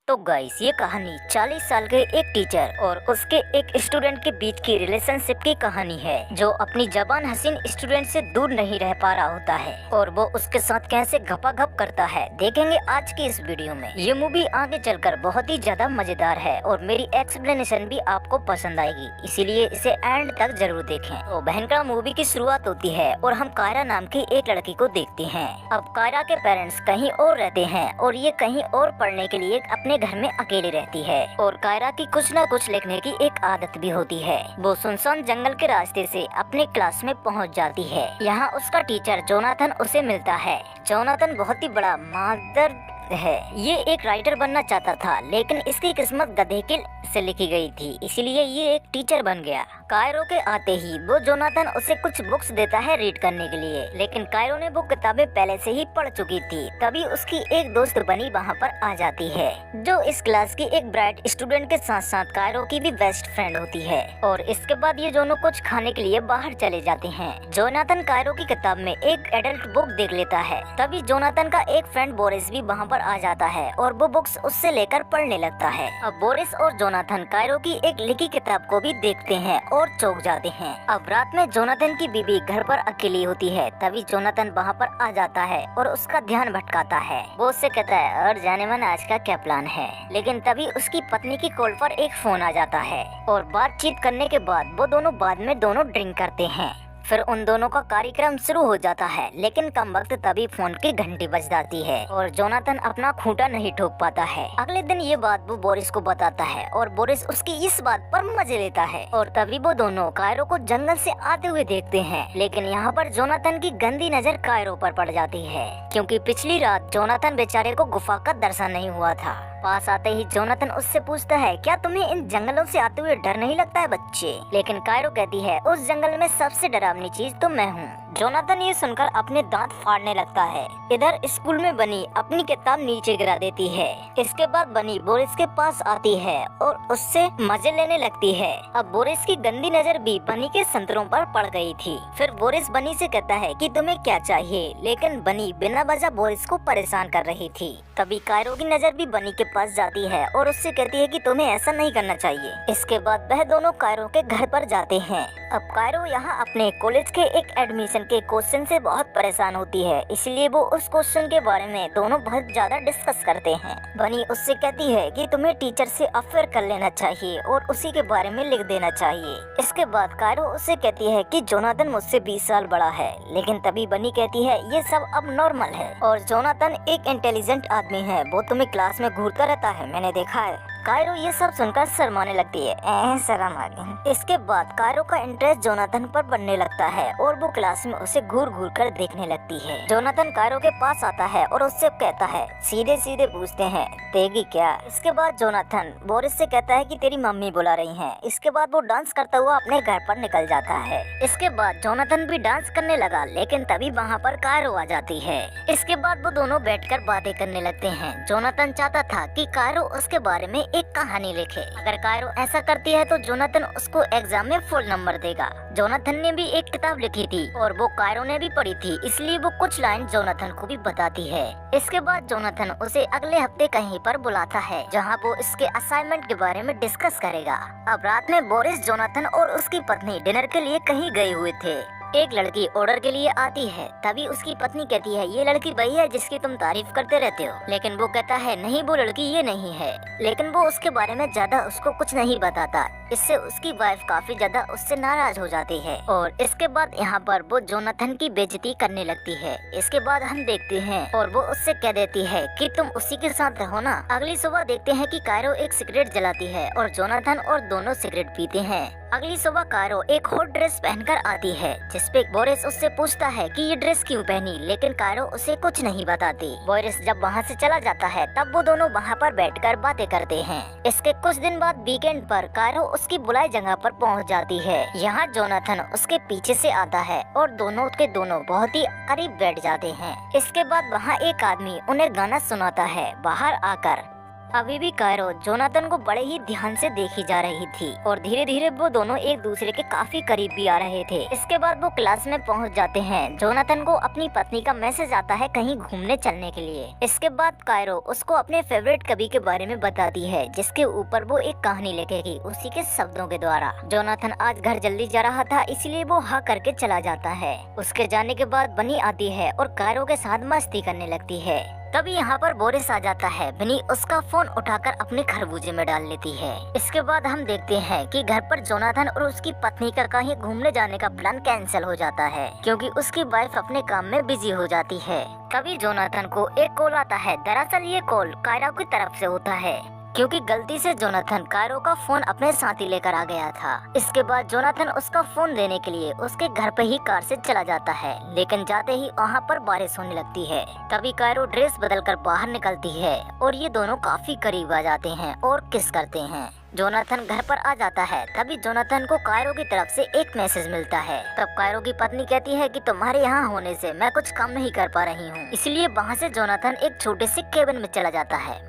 तो गाइस, ये कहानी 40 साल के एक टीचर और उसके एक स्टूडेंट के बीच की रिलेशनशिप की कहानी है, जो अपनी जबान हसीन स्टूडेंट से दूर नहीं रह पा रहा होता है और वो उसके साथ कैसे घपाघप करता है, देखेंगे आज की इस वीडियो में। ये मूवी आगे चलकर बहुत ही ज्यादा मजेदार है और मेरी एक्सप्लेनेशन भी आपको पसंद आएगी, इसीलिए इसे एंड तक जरूर देखें। तो भयंकर मूवी की शुरुआत होती है और हम कायरा नाम की एक लड़की को देखते हैं। अब कायरा के पेरेंट्स कहीं और रहते हैं और ये कहीं और पढ़ने के लिए अपने घर में अकेली रहती है और कायरा की कुछ न कुछ लिखने की एक आदत भी होती है। वो सुनसान जंगल के रास्ते से अपने क्लास में पहुंच जाती है। यहाँ उसका टीचर जोनाथन उसे मिलता है। जोनाथन बहुत ही बड़ा मादर है। ये एक राइटर बनना चाहता था, लेकिन इसकी किस्मत गधे के से लिखी गई थी, इसीलिए ये एक टीचर बन गया। कायरो के आते ही वो जोनाथन उसे कुछ बुक्स देता है रीड करने के लिए, लेकिन कायरो ने वो किताबें पहले से ही पढ़ चुकी थी। तभी उसकी एक दोस्त बनी वहाँ पर आ जाती है, जो इस क्लास की एक ब्राइट स्टूडेंट के साथ साथ कायरो की भी बेस्ट फ्रेंड होती है। और इसके बाद ये दोनों कुछ खाने के लिए बाहर चले जाते हैं। जोनाथन कायरो की किताब में एक एडल्ट बुक देख लेता है। तभी जोनाथन का एक फ्रेंड बोरिस भी वहाँ पर आ जाता है और वो बुक्स उससे लेकर पढ़ने लगता है। अब बोरिस और जोनाथन कायरो की एक लिखी किताब को भी देखते हैं और चौंक जाते हैं। अब रात में जोनाथन की बीवी घर पर अकेली होती है। तभी जोनाथन वहाँ पर आ जाता है और उसका ध्यान भटकाता है। वो उससे कहता है, और जाने मन आज का क्या प्लान है। लेकिन तभी उसकी पत्नी की कॉल पर एक फोन आ जाता है और बातचीत करने के बाद वो दोनों बाद में ड्रिंक करते हैं। फिर उन दोनों का कार्यक्रम शुरू हो जाता है, लेकिन कम वक्त तभी फोन की घंटी बज जाती है और जोनाथन अपना खूंटा नहीं ठोक पाता है। अगले दिन ये बात वो बोरिस को बताता है और बोरिस उसकी इस बात पर मजे लेता है। और तभी वो दोनों कायरो को जंगल से आते हुए देखते हैं, लेकिन यहाँ पर जोनाथन की गंदी नजर कायरो पर पड़ जाती है, क्योंकि पिछली रात जोनाथन बेचारे को गुफा का दर्शन नहीं हुआ था। पास आते ही जोनाथन उससे पूछता है, क्या तुम्हें इन जंगलों से आते हुए डर नहीं लगता है बच्चे? लेकिन कायरो कहती है, उस जंगल में सबसे डरावनी चीज तो मैं हूँ। जोनाथन ये सुनकर अपने दांत फाड़ने लगता है। इधर स्कूल में बनी अपनी किताब नीचे गिरा देती है। इसके बाद बनी बोरिस के पास आती है और उससे मजे लेने लगती है। अब बोरिस की गंदी नजर भी बनी के संतरों पर पड़ गई थी। फिर बोरिस बनी से कहता है कि तुम्हें क्या चाहिए, लेकिन बनी बिना वजह बोरिस को परेशान कर रही थी। तभी कायरो की नजर भी बनी के पास जाती है और उससे कहती है कि तुम्हें ऐसा नहीं करना चाहिए। इसके बाद वह दोनों कायरो के घर पर जाते हैं। अब कायरो यहाँ अपने कॉलेज के एक एडमिशन के क्वेश्चन से बहुत परेशान होती है, इसलिए वो उस क्वेश्चन के बारे में दोनों बहुत ज्यादा डिस्कस करते हैं। बनी उससे कहती है कि तुम्हें टीचर से अफेयर कर लेना चाहिए और उसी के बारे में लिख देना चाहिए। इसके बाद कायरो उससे कहती है कि जोनाथन मुझसे 20 साल बड़ा है, लेकिन तभी बनी कहती है ये सब अब नॉर्मल है और जोनाथन एक इंटेलिजेंट आदमी है, वो तुम्हें क्लास में घूरता रहता है, मैंने देखा है। कायरो ये सब सुनकर शर्माने लगती है, शर्म आ गई। इसके बाद कायरो का इंटरेस्ट जोनाथन पर बनने लगता है और वो क्लास में उसे घूर घूर कर देखने लगती है। जोनाथन कायरो के पास आता है और उससे कहता है, सीधे सीधे पूछते हैं, देगी क्या? इसके बाद जोनाथन बोरिस से कहता है कि तेरी मम्मी बुला रही है। इसके बाद वो डांस करता हुआ अपने घर पर निकल जाता है। इसके बाद जोनाथन भी डांस करने लगा, लेकिन तभी वहाँ पर कायरो आ जाती है। इसके बाद वो दोनों बैठकर बातें करने लगते हैं। जोनाथन चाहता था कि कायरो उसके बारे में एक कहानी लिखे। अगर कायरो ऐसा करती है तो जोनाथन उसको एग्जाम में फुल नंबर देगा। जोनाथन ने भी एक किताब लिखी थी और वो कायरो ने भी पढ़ी थी, इसलिए वो कुछ लाइन जोनाथन को भी बताती है। इसके बाद जोनाथन उसे अगले हफ्ते कहीं पर बुलाता है, जहाँ वो इसके असाइनमेंट के बारे में डिस्कस करेगा। अब रात में बोरिस, जोनाथन और उसकी पत्नी डिनर के लिए कहीं गए हुए थे। एक लड़की ऑर्डर के लिए आती है। तभी उसकी पत्नी कहती है, ये लड़की वही है जिसकी तुम तारीफ करते रहते हो। लेकिन वो कहता है, नहीं वो लड़की ये नहीं है। लेकिन वो उसके बारे में ज्यादा उसको कुछ नहीं बताता। इससे उसकी वाइफ काफी ज्यादा उससे नाराज हो जाती है और इसके बाद यहाँ पर वो जोनाथन की बेइज्जती करने लगती है। इसके बाद हम देखते हैं और वो उससे कह देती है कि तुम उसी के साथ रहो ना। अगली सुबह देखते हैं कि कायरो एक सिगरेट जलाती है और जोनाथन और दोनों सिगरेट पीते हैं। अगली सुबह कायरो एक हॉट ड्रेस पहनकर आती है, जिसपे बोरिस उससे पूछता है कि ये ड्रेस क्यों पहनी, लेकिन कायरो उसे कुछ नहीं बताती। बोरिस जब वहाँ से चला जाता है, तब वो दोनों वहाँ पर बैठकर बातें करते हैं। इसके कुछ दिन बाद वीकेंड पर कायरो उसकी बुलाई जगह पर पहुँच जाती है। यहाँ जोनाथन उसके पीछे से आता है और दोनों के दोनों बहुत ही करीब बैठ जाते हैं। इसके बाद वहाँ एक आदमी उन्हें गाना सुनाता है। बाहर आकर अभी भी कायरो जोनाथन को बड़े ही ध्यान से देखी जा रही थी और धीरे धीरे वो दोनों एक दूसरे के काफी करीब भी आ रहे थे। इसके बाद वो क्लास में पहुंच जाते हैं। जोनाथन को अपनी पत्नी का मैसेज आता है कहीं घूमने चलने के लिए। इसके बाद कायरो उसको अपने फेवरेट कवि के बारे में बताती है, जिसके ऊपर वो एक कहानी लिखेगी उसी के शब्दों के द्वारा। जोनाथन आज घर जल्दी जा रहा था, इसलिए वो हाँ करके चला जाता है। उसके जाने के बाद बनी आती है और कायरो के साथ मस्ती करने लगती है। तभी यहाँ पर बोरिस आ जाता है। बनी उसका फोन उठाकर अपने खरबूजे में डाल लेती है। इसके बाद हम देखते हैं कि घर पर जोनाथन और उसकी पत्नी का कहीं घूमने जाने का प्लान कैंसिल हो जाता है, क्योंकि उसकी वाइफ अपने काम में बिजी हो जाती है। तभी जोनाथन को एक कॉल आता है। दरअसल ये कॉल कायरो की तरफ से होता है, क्योंकि गलती से जोनाथन कायरो का फोन अपने साथ ही लेकर आ गया था। इसके बाद जोनाथन उसका फोन देने के लिए उसके घर पे ही कार से चला जाता है, लेकिन जाते ही वहाँ पर बारिश होने लगती है। तभी कायरो ड्रेस बदलकर बाहर निकलती है और ये दोनों काफी करीब आ जाते हैं और किस करते हैं। जोनाथन घर पर आ जाता है। तभी जोनाथन को कायरो की तरफ से एक मैसेज मिलता है। तब कायरो की पत्नी कहती है कि तुम्हारे यहाँ होने से मैं कुछ काम नहीं कर पा रही हूँ, इसलिए वहाँ से जोनाथन एक छोटे से केबिन में चला जाता है।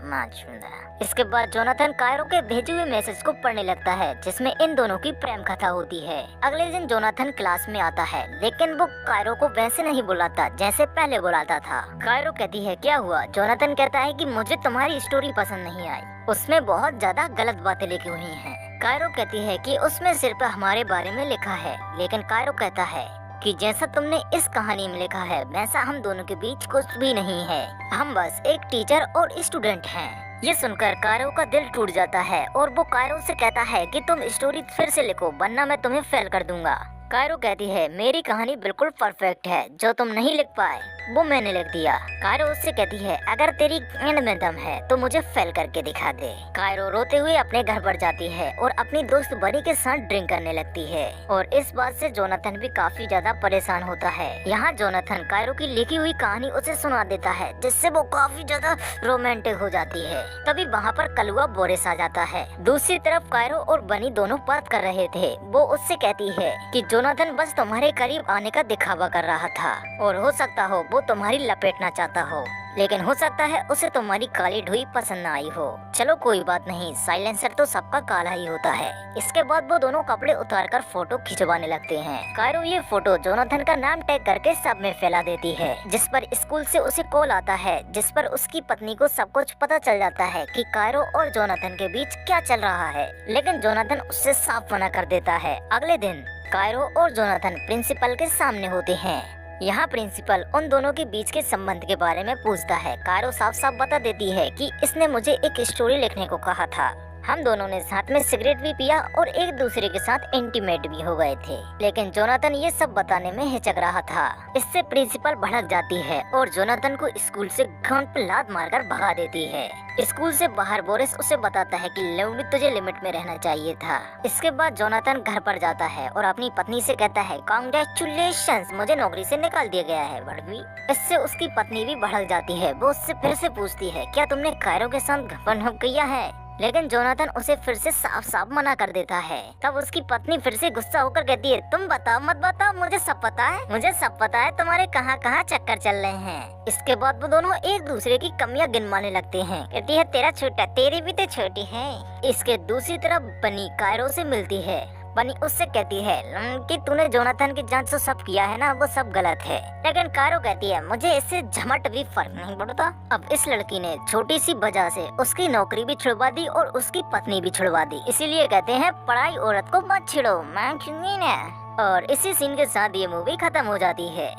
इसके बाद जोनाथन कायरो के भेजे हुए मैसेज को पढ़ने लगता है, जिसमें इन दोनों की प्रेम कथा होती है। अगले दिन जोनाथन क्लास में आता है, लेकिन वो कायरो को वैसे नहीं बुलाता जैसे पहले बुलाता था। कायरो कहती है क्या हुआ? जोनाथन कहता है कि मुझे तुम्हारी स्टोरी पसंद नहीं आई, उसमें बहुत ज्यादा गलत बातें लिखी हुई हैं। कायरो कहती है कि उसमें सिर्फ हमारे बारे में लिखा है, लेकिन कायरो कहता है कि जैसा तुमने इस कहानी में लिखा है वैसा हम दोनों के बीच कुछ भी नहीं है, हम बस एक टीचर और स्टूडेंट हैं। ये सुनकर कायरो का दिल टूट जाता है और वो कायरो से कहता है कि तुम स्टोरी फिर से लिखो, वरना मैं तुम्हें फेल कर दूंगा। कायरो कहती है मेरी कहानी बिल्कुल परफेक्ट है, जो तुम नहीं लिख पाए वो मैंने लिख दिया। कायरो उससे कहती है अगर तेरी एंड में दम है तो मुझे फेल करके दिखा दे। कायरो रोते हुए अपने घर पर जाती है और अपनी दोस्त बनी के साथ ड्रिंक करने लगती है, और इस बात से जोनाथन भी काफी ज्यादा परेशान होता है। यहाँ जोनाथन कायरो की लिखी हुई कहानी उसे सुना देता है, जिससे वो काफी ज्यादा रोमांटिक हो जाती है। तभी वहाँ पर कलुआ बोरिस आ जाता है। दूसरी तरफ कायरो और बनी दोनों बात कर रहे थे। वो उससे कहती है कि जोनाथन बस तुम्हारे करीब आने का दिखावा कर रहा था, और हो सकता हो वो तुम्हारी लपेटना चाहता हो, लेकिन हो सकता है उसे तुम्हारी काली ढुई पसंद न आई हो। चलो कोई बात नहीं, साइलेंसर तो सबका काला ही होता है। इसके बाद वो दोनों कपड़े उतारकर फोटो खिंचवाने लगते हैं। कायरो ये फोटो जोनाथन का नाम टैग करके सब में फैला देती है, जिस पर स्कूल से उसे कॉल आता है, जिस पर उसकी पत्नी को सब कुछ पता चल जाता है कि कायरो और जोनाथन के बीच क्या चल रहा है, लेकिन जोनाथन उससे साफ मना कर देता है। अगले दिन कायरो और जोनाथन प्रिंसिपल के सामने होते हैं। यहाँ प्रिंसिपल उन दोनों के बीच के संबंध के बारे में पूछता है। कायरो साफ साफ बता देती है कि इसने मुझे एक स्टोरी लिखने को कहा था, हम दोनों ने साथ में सिगरेट भी पिया और एक दूसरे के साथ इंटीमेट भी हो गए थे, लेकिन जोनाथन ये सब बताने में हिचक रहा था। इससे प्रिंसिपल भड़क जाती है और जोनाथन को स्कूल से ग्राउंड पर लात मारकर भगा देती है। स्कूल से बाहर बोरिस उसे बताता है कि लेवनी तुझे लिमिट में रहना चाहिए था। इसके बाद जोनाथन घर पर जाता है और अपनी पत्नी से कहता है कांग्रेचुलेशंस, मुझे नौकरी से निकाल दिया गया है बड़वी। इससे उसकी पत्नी भी भड़क जाती है। वो उससे फिर से पूछती है क्या तुमने कायरो के साथ घपन किया है, लेकिन जोनाथन उसे फिर से साफ साफ मना कर देता है। तब उसकी पत्नी फिर से गुस्सा होकर कहती है तुम बताओ मत बताओ, मुझे सब पता है, मुझे सब पता है तुम्हारे कहाँ कहाँ चक्कर चल रहे हैं। इसके बाद वो दोनों एक दूसरे की कमियां गिनवाने लगते हैं। कहती है तेरा छोटा, तेरी भी तो छोटी है। इसके दूसरी तरफ बनी कायरो से मिलती है। बनी उससे कहती है कि तूने जोनाथन की जांच तो सब किया है ना, वो सब गलत है। लेकिन कायरो कहती है मुझे इससे झमट भी फर्क नहीं पड़ता। अब इस लड़की ने छोटी सी वजह से उसकी नौकरी भी छुड़वा दी और उसकी पत्नी भी छुड़वा दी, इसीलिए कहते हैं पढ़ाई औरत को मत छिड़ो, मैं छुड़ूंगी ना। और इसी सीन के साथ ये मूवी खत्म हो जाती है।